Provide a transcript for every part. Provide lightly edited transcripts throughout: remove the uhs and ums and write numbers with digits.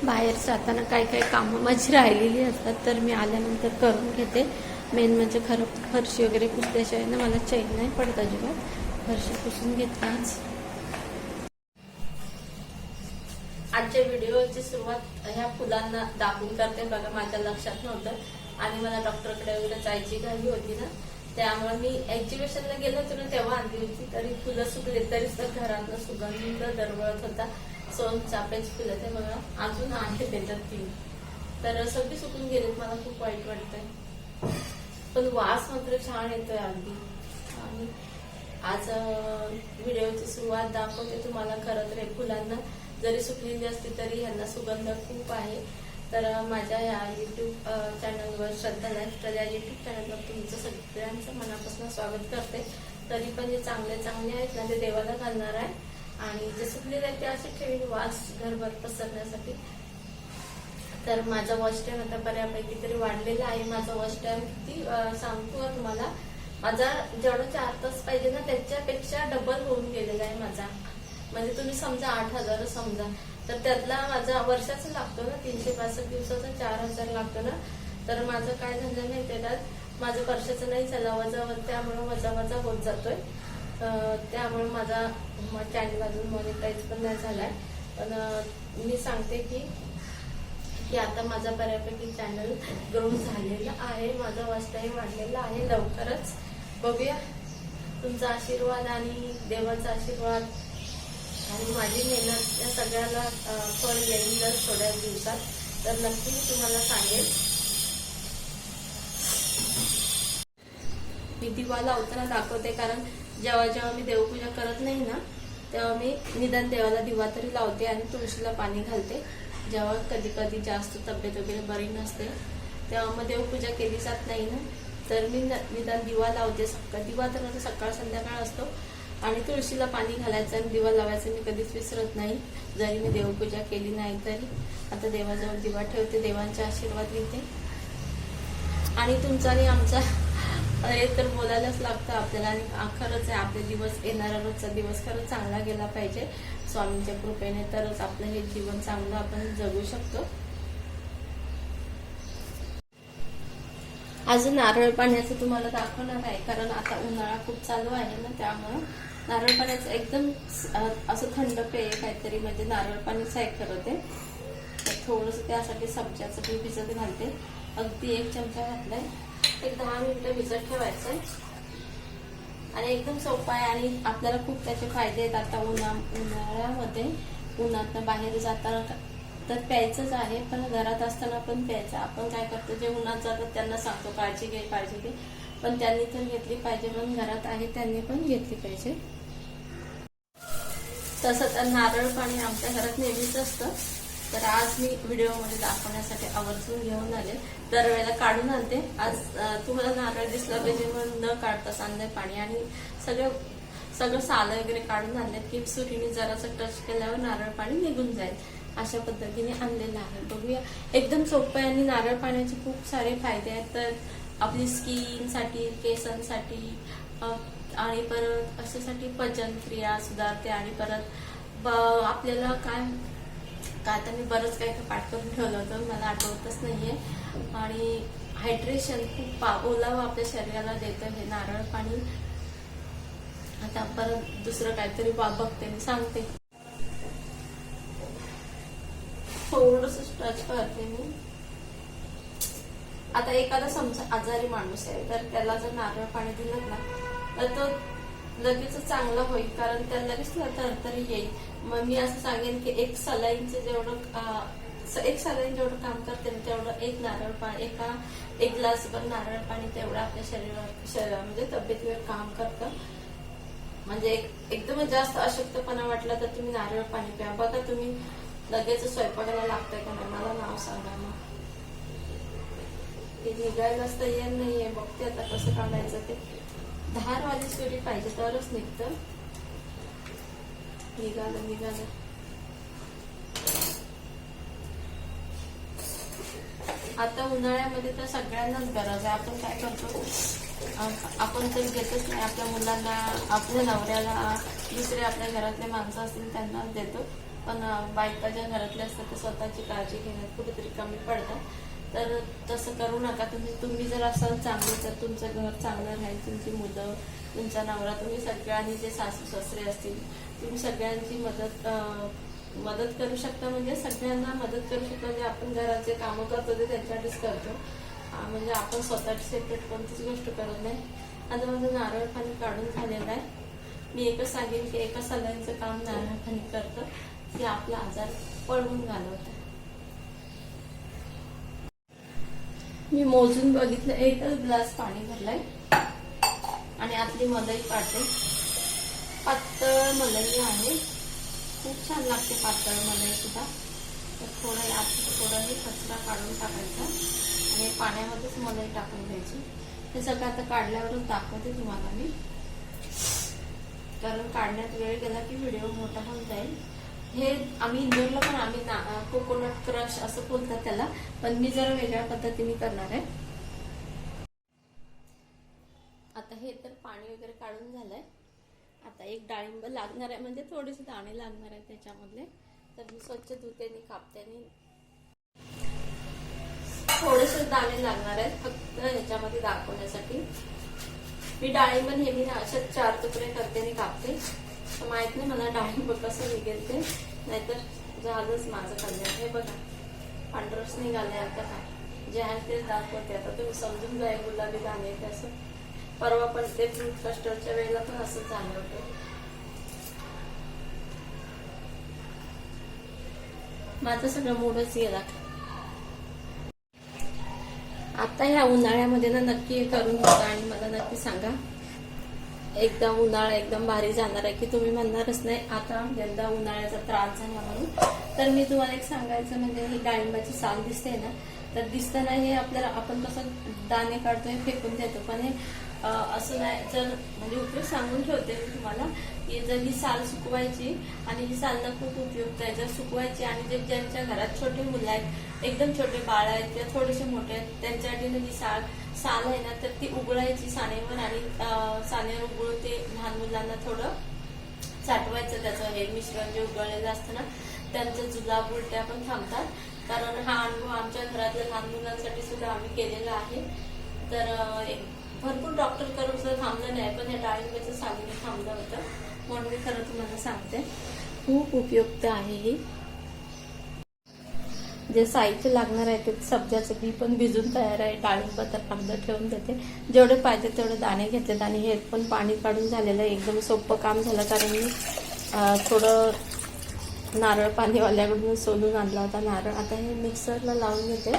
बाहेर जाताना काही काही कामं माझी राहिलेली असतात तर मी आल्यानंतर करून घेते. मेन म्हणजे फरशी वगैरे पुसल्याशिवाय ना मला चैन नाही पडत अजिबात. फरशी पुसून घेतलाच. आजच्या व्हिडिओची सुरुवात ह्या फुलांना दाखवून करते बघा. माझ्या लक्षात नव्हतं आणि मला डॉक्टरकडे वगैरे जायची घाई होती ना, त्यामुळे मी एक्झिबिशनला गेलो होतो ना तेव्हा आणली होती. तरी फुलं सुकले तरी घरातलं सुगंध दरवळत होता. सोन चाफ्याची फुलं ते बघा अजून आहे त्याच्यात ती, तर सगळी सुकून गेलीत. मला खूप वाईट वाटतंय पण वास मात्र छान येतोय अगदी. आणि आज व्हिडिओची सुरुवात दाखवते तुम्हाला. खरं तर फुलांना जरी सुकलेली असती तरी ह्यांना सुगंध खूप आहे. तर माझ्या या युट्यूब चॅनलवर श्रद्धा लाईफस्टाईल या युट्यूब चॅनलवर तुमचं सगळ्यांचं मनापासून स्वागत करते. तरी पण जे चांगले चांगले आहेत ना ते देवाला घालणार आहे आणि जे सुकलेले आहेत ते असे ठेवीन वास घरभर पसरण्यासाठी. तर माझा वॉच टाइम आता बऱ्यापैकी तरी वाढलेला आहे. माझा वॉच टाइम किती सांगतो तुम्हाला, माझा जेवढा 4 तास पाहिजे ना त्याच्यापेक्षा डबल होऊन गेलेला आहे माझा. म्हणजे तुम्ही समजा 8,000 समजा, तर त्यातला माझा वर्षाचा लागतो ना 365 दिवसाचा 4,000 लागतो ना. तर माझं काय झालं नाही त्यात माझं वर्षाचं नाही झालं वजा, त्यामुळे वजा होत जातोय. त्यामुळे माझा चॅनल अजून मॉनिटाईज पण नाही झालाय. पण मी सांगते की आता माझा बऱ्यापैकी चॅनल ग्रो झालेला आहे. माझा वॉच टाइम वाढलेला आहे. लवकरच बघूया. तुमचा आशीर्वाद आणि देवाचा आशीर्वाद आणि माझी मेहनत या सगळ्याला फळ येईल थोड्या दिवसात. तर नक्की मी तुम्हाला सांगेल. मी दिवा लावताना दाखवते, कारण जेव्हा जेव्हा मी देवपूजा करत नाही ना तेव्हा मी निदान देवाला दिवा तरी लावते आणि तुळशीला पाणी घालते. जेव्हा कधी कधी जास्त तब्येत वगैरे बरी नसते तेव्हा मग देवपूजा केली जात नाही ना, तर मी निदान दिवा लावते. दिवा तर आता सकाळ संध्याकाळ असतो आणि तुळशीला पाणी घालायचं आणि दिवा लावायचं मी कधीच विसरत नाही, जरी मी देवपूजा केली नाही तरी. आता देवाजवळ दिवा ठेवते, देवांचे आशीर्वाद घेते. आणि तुमचा आणि आमचा हे तर बोलायलाच लागतं आपल्याला. आणि खरंच आहे, आपले दिवस येणारा रोजचा दिवस खरंच चांगला गेला पाहिजे स्वामींच्या कृपेने, तरच आपलं हे जीवन चांगलं आपण जगू शकतो. अजून नारळ पाण्याचं तुम्हाला दाखवणार आहे, कारण आता उन्हाळा खूप चालू आहे ना, त्यामुळं नारळ पाण्याचं एकदम असं थंड पेय काहीतरी, म्हणजे नारळ पाणीच आहे खरं ते. तर थोडंसं त्यासाठी सब्जाचं बी भिजत घालते. अगदी 1 चमचा घातलाय. एक 10 मिनिटं भिजत ठेवायचंय आणि एकदम सोपं आहे आणि आपल्याला खूप त्याचे फायदे आहेत. आता उन्हाळ्यामध्ये उन्हातनं बाहेर जाताना तर प्यायचंच आहे, पण घरात असताना पण प्यायचं. आपण काय करतो, जे उन्हात जातात त्यांना सांगतो काळजी घे काळजी घे, पण त्यांनी तर घेतली पाहिजे. पण घरात आहे त्यांनी पण घेतली पाहिजे. तसं तर नारळ पाणी आमच्या घरात नेहमीच असतं. तर आज मी व्हिडिओमध्ये दाखवण्यासाठी आवर्जून घेऊन आले. दरवेळेला काढून आणते, आज तुम्हाला नारळ दिसला पाहिजे म्हणून न काढताच आणलंय पाणी. आणि सगळं साल वगैरे काढून आणले की सुरीने जरासं टच केल्यावर नारळ पाणी निघून जाईल, अशा पद्धतीने आणलेलं आहे. बघूया, एकदम सोपं आहे आणि नारळ पाण्याचे खूप सारे फायदे आहेत. तर आपली स्किनसाठी, केसांसाठी आणि परत अशासाठी पचन क्रिया सुधारते. आणि परत आपल्याला काय आता मी बरंच काही पाठ करून ठेवलं होतं, मला आठवतच नाहीये. आणि हायड्रेशन खूप ओलावा आपल्या शरीराला देतं हे नारळ पाणी. आता परत दुसरं काहीतरी बघते मी सांगते. थोडस टच करते मी. आता एखादा समजा आजारी माणूस आहे, तर त्याला जर नारळ पाणी दिलं ना तर तो लगेच चांगला होईल, कारण त्याला लगेच तरतरी येईल. मग मी असं सांगेन की एक सलाईनचं जेवढं काम करते तेवढं एक नारळ पाणी, एक ग्लासभर नारळ पाणी तेवढं आपल्या शरीरावर म्हणजे तब्येतीवर काम करतं. म्हणजे एकदम जास्त अशक्तपणा वाटला तर तुम्ही नारळ पाणी प्या. बघा तुम्ही लगेच स्वयंपाकाला लागतंय का नाही मला नाव सांगा. मग ते निघायलाच तयार नाहीये. बघते आता कसं काढायचं ते. धारवाली सुरी पाहिजे तरच निघतं. निघालं. आता उन्हाळ्यामध्ये तर सगळ्यांनाच गरज आहे. आपण काय करतो, आपण तर घेतच नाही. आपल्या मुलांना, आपल्या नवऱ्याला, दुसरे आपल्या घरातले माणसं असतील त्यांनाच देतो. पण बायका ज्या घरातल्या असतात ते स्वतःची काळजी घेण्यात कुठेतरी कमी पडतात. तर तसं करू नका. तुम्ही जर असाल चांगले तर तुमचं घर चांगलं राहील, तुमची मुलं, तुमचा नवरा, तुम्ही सगळ्यांनी जे सासू सासरे असतील तुम्ही सगळ्यांची मदत करू शकता. म्हणजे सगळ्यांना मदत करू शकता. म्हणजे आपण घरात जे कामं करतो ते त्यांच्यासाठीच करतो. म्हणजे आपण स्वतःची सेपरेट कोणतीच गोष्ट करत नाही. आता माझं नारळ पाणी काढून झालेलं आहे. मी एकच सांगेन की एका सगळ्यांचं काम नारळ पाणी करतं की आपला आजार पळवून घालवतं. मी मोजून बघितलं, एकच ग्लास पाणी भरलंय आणि आतली मलाई काढते. पातळ मलाई आहे, खूप छान लागते पातळ मलाई सुद्धा. तर थोडं हे कचरा काढून टाकायचा आणि पाण्यामध्येच मलाई टाकून घ्यायची. हे सगळं आता काढल्यावरच दाखवते तुम्हाला मी, कारण काढण्यात वेळ गेला की व्हिडिओ मोठा होऊन जाईल. हे आम्ही इंदोरला पण आम्ही कोकोनट क्रश असं बोलतात त्याला, पण मी जरा वेगळ्या पद्धतीने करणार आहे. आता हे तर पाणी वगैरे काढून झालंय. आता एक डाळिंब लागणार आहे, म्हणजे थोडेसे दाणे लागणार आहेत त्याच्यामधले. तर मी स्वच्छ धुतेने कापतेने थोडेसे दाणे लागणार आहेत फक्त ह्याच्यामध्ये दाखवण्यासाठी. मी डाळिंब नेहमी अशा 4 तुकडे करते कापते. तर माहित नाही मला डाळिंब कसं निघेल ते, नाहीतर झालंच माझं कल्याण. हे बघा पांढरस निघाले. आता काय जे आहे तेच दाखवते. आता तुम्ही समजून जाईल गुलाबी दाणे ते असं. परवा पण ते फ्रूट कस्टर्डच्या वेळेला पण असंच झालं होतं. माझं सगळं मूडच गेला. आता ह्या उन्हाळ्यामध्ये ना नक्की हे करून बघा आणि मला नक्की सांगा. एकदम उन्हाळा एकदम भारी जाणार आहे की तुम्ही म्हणणारच नाही आता यंदा उन्हाळ्याचा त्रास झाला म्हणून. तर मी तुम्हाला एक सांगायचं म्हणजे ही डाळिंबाची साल दिसते ना, तर दिसताना हे आपल्याला आपण कसं दाणे काढतोय फेकून देतो, पण हे असं नाही. जर म्हणजे उपयोग सांगून ठेवते मी तुम्हाला की जर ही साल सुकवायची, आणि ही सालनं खूप उपयुक्त आहे. जर सुकवायची आणि जे ज्यांच्या घरात छोटे मुलं आहेत, एकदम छोटे बाळ आहेत किंवा थोडेसे मोठे आहेत, त्यांच्यासाठी ही साल आहे ना, तर ती उघडायची सानेवर आणि सानेवर उघडून ते लहान मुलांना थोडं चाटवायचं. त्याचं हे मिश्रण जे उघडलेलं असतं ना, त्यांचं जुलाब उलट्या पण थांबतात. कारण हा अनुभव आमच्या घरातल्या लहान मुलांसाठी सुद्धा आम्ही केलेला आहे. तर भरपूर डॉक्टर करून सुद्धा थांबलं नाही, पण या डाळिंबाच्या सालीने थांबलं होतं. म्हणून मी खरं तुम्हाला सांगते, खूप उपयुक्त आहे ही. जे साहित्य लागणार आहे ते सब्जाचं बी पण भिजून तयार आहे. डाळिंब तर अर्ध ठेवून देते. जेवढे पाहिजे तेवढे दाणे घेतलेत आणि हे पण पाणी काढून झालेलं आहे. एकदम सोपं काम झालं, कारण मी थोडं नारळ पाणीवाल्याकडून सोलून आणला होता नारळ. आता हे मिक्सरला लावून घेते.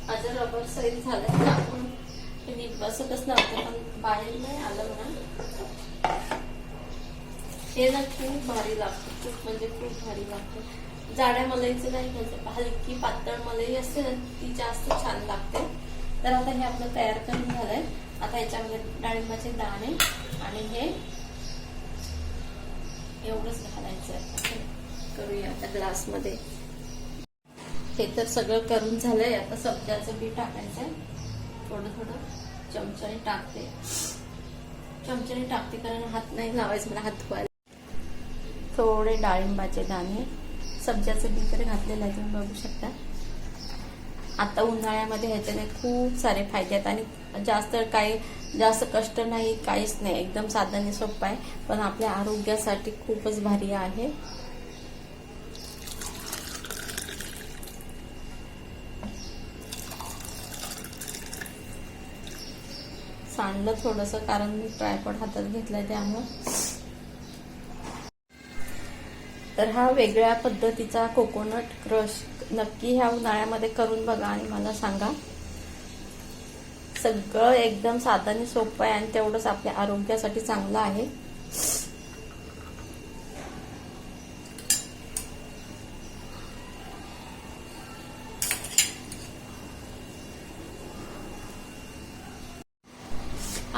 माझं रबर सैल झालंय टाकून नीट बसतच नव्हतं, पण बाहेर नाही आलं म्हणा. हे ना खूप भारी लागतं, खूप म्हणजे खूप भारी लागतं. जाड्या मलाईचं नाही घ्यायचं, हलकी पातळ मलाई असते ना ती जास्त छान लागते. तर आता हे आपलं तयार करून झालंय. आता याच्यामध्ये डाळिंबाचे दाणे आणि हे एवढंच घालायचं. करूया आता ग्लासमध्ये. हे तर सगळं करून झालंय. आता सब्जाचं बी टाकायचंय. थोडं थोडं चमच्याने टाकते कारण हात नाही लावायचं मला, हात धुवायला. थोडे डाळिंबाचे दाणे, सब्जाचं बी तर घातलेलं आहे तुम्ही बघू शकता. आता उन्हाळ्यामध्ये ह्याच्याने खूप सारे फायदे आहेत आणि जास्त कष्ट नाही, काहीच नाही. एकदम साधाने सोपं आहे, पण आपल्या आरोग्यासाठी खूपच भारी आहे. सांडलं थोडंसं कारण मी ट्रायपॉड हातात घेतलाय त्यामुळं. तर हा वेगळ्या पद्धतीचा कोकोनट क्रश नक्की ह्या उन्हाळ्यामध्ये करून बघा आणि मला सांगा. सगळं एकदम साधाने सोपं आहे आणि तेवढंच आपल्या आरोग्यासाठी चांगलं आहे.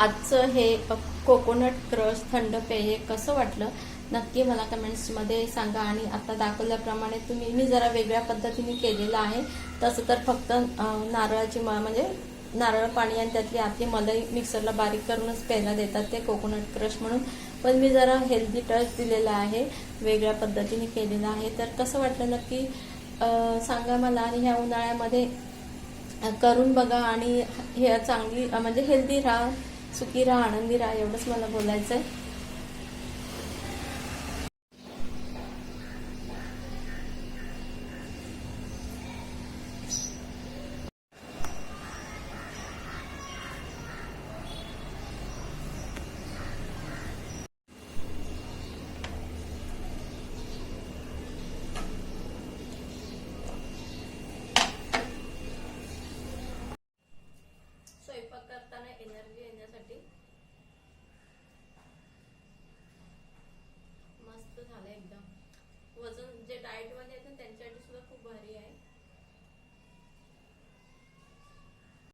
आजचं हे कोकोनट क्रश थंड पेय कसं वाटलं नक्की मला कमेंट्समध्ये सांगा. आणि आता दाखवल्याप्रमाणे मी जरा वेगळ्या पद्धतीने केलेलं आहे. तसं तर फक्त नारळाची म्हणजे नारळ पाणी आणि त्यातली आतली मलाई मिक्सरला बारीक करूनच प्यायला देतात ते कोकोनट क्रश म्हणून, पण मी जरा हेल्दी टच दिलेला आहे, वेगळ्या पद्धतीने केलेलं आहे. तर कसं वाटलं नक्की सांगा मला. आणि ह्या उन्हाळ्यामध्ये करून बघा आणि हे चांगली म्हणजे हेल्दी राहा, सुखी राहा, आनंदी राहा, एवढंच मला बोलायचं आहे.